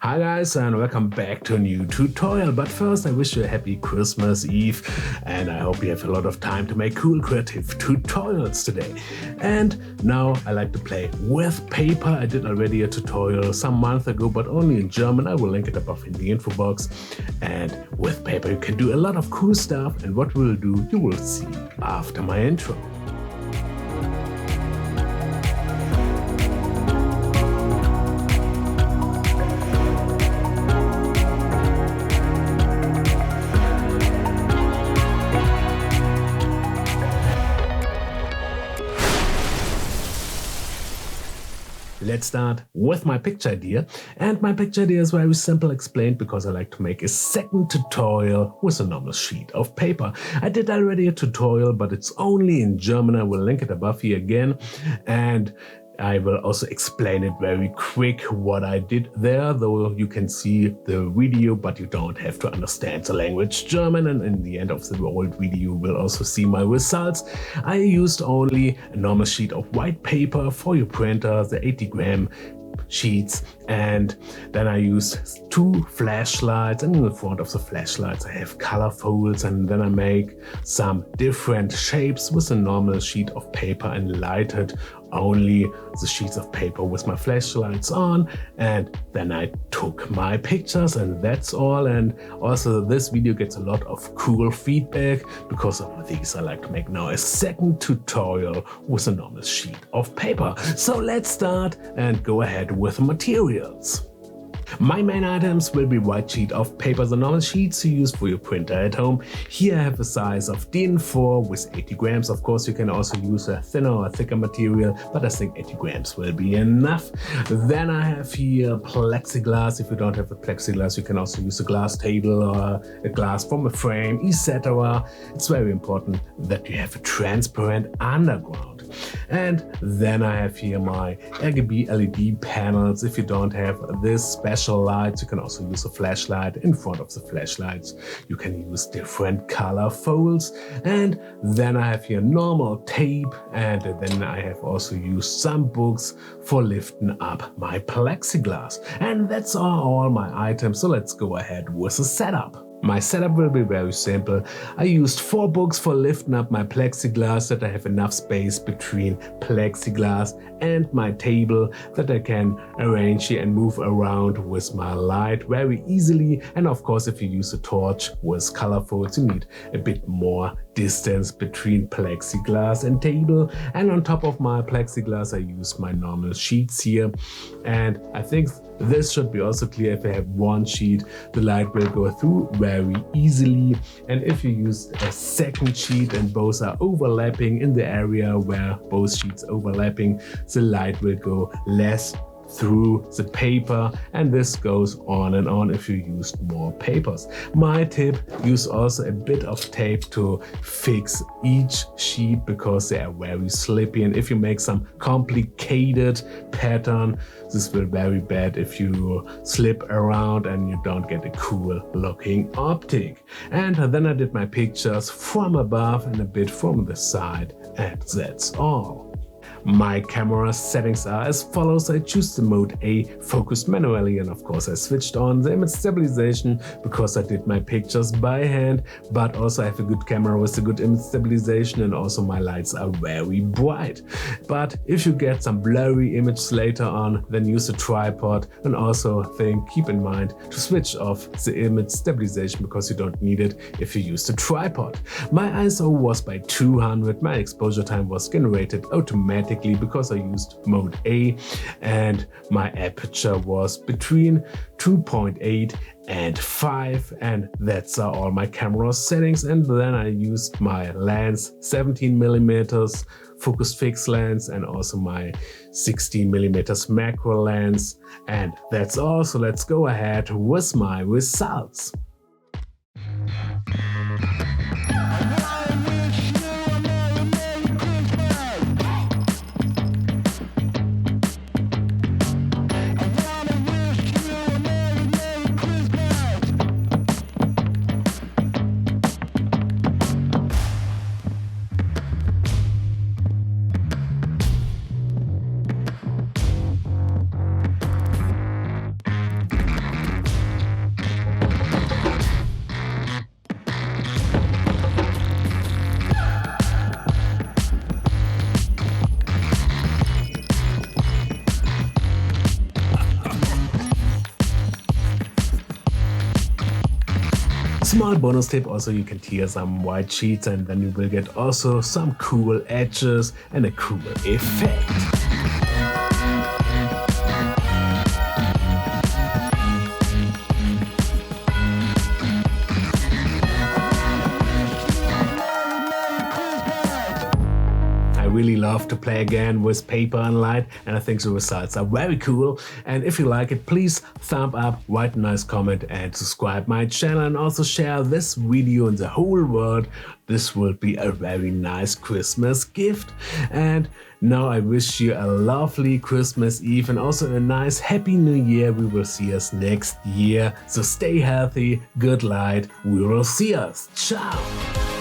Hi guys, and welcome back to a new tutorial. But first I wish you a happy Christmas Eve, and I hope you have a lot of time to make cool creative tutorials today. And now I like to play with paper. I did already a tutorial some month ago, but only in German. I will link it above in the info box. And with paper you can do a lot of cool stuff, and what we'll do you will see after my intro. Let's start with my picture idea, and my picture idea is very simple explained because I like to make a second tutorial with a normal sheet of paper. I did already a tutorial, but it's only in German. I will link it above here again, and I will also explain it very quick what I did there, though you can see the video, but you don't have to understand the language German, and in the end of the old video you will also see my results. I used only a normal sheet of white paper for your printer, the 80-gram sheets, and then I use two flashlights, and in the front of the flashlights I have color folds, and then I make some different shapes with a normal sheet of paper and lighted only the sheets of paper with my flashlights on, and then I took my pictures, and that's all. And also this video gets a lot of cool feedback. Because of these I like to make now a second tutorial with a normal sheet of paper. So let's start and go ahead with materials. My main items will be white sheet of paper, the normal sheets you use for your printer at home. Here I have a size of DIN4 with 80 grams. Of course you can also use a thinner or thicker material, but I think 80 grams will be enough. Then I have here plexiglass. If you don't have a plexiglass, you can also use a glass table or a glass from a frame, etc. It's very important that you have a transparent underground. And then I have here my RGB LED panels. If you don't have this special lights, you can also use a flashlight. In front of the flashlights you can use different color folds. And then I have here normal tape, and then I have also used some books for lifting up my plexiglass. And that's all my items, so let's go ahead with the setup. My setup will be very simple. I used 4 books for lifting up my plexiglass, that I have enough space between plexiglass and my table that I can arrange here and move around with my light very easily. And of course if you use a torch with color folds, you need a bit more distance between plexiglass and table. And on top of my plexiglass I use my normal sheets here, and I think this should be also clear. If I have one sheet, the light will go through very easily, and if you use a second sheet and both are overlapping in the area where both sheets overlapping, the light will go less through the paper, and this goes on and on if you used more papers. My tip, use also a bit of tape to fix each sheet because they are very slippy, and if you make some complicated pattern, this will be very bad if you slip around and you don't get a cool looking optic. And then I did my pictures from above and a bit from the side, and that's all. My camera settings are as follows. I choose the mode A, focused manually, and of course I switched on the image stabilization because I did my pictures by hand, but also I have a good camera with a good image stabilization, and also my lights are very bright. But if you get some blurry images later on, then use a tripod, and also keep in mind to switch off the image stabilization because you don't need it if you use the tripod. My ISO was by 200, my exposure time was generated automatically because I used mode A, and my aperture was between 2.8 and 5, and that's all my camera settings. And then I used my lens, 17mm focused fixed lens, and also my 16mm macro lens, and that's all. So let's go ahead with my results. Small bonus tip, also you can tear some white sheets and then you will get also some cool edges and a cool effect. I really love to play again with paper and light, and I think the results are very cool. And if you like it, please thumb up, write a nice comment and subscribe my channel, and also share this video in the whole world. This will be a very nice Christmas gift. And now I wish you a lovely Christmas Eve and also a nice Happy New Year. We will see us next year. So stay healthy, good light. We will see us. Ciao.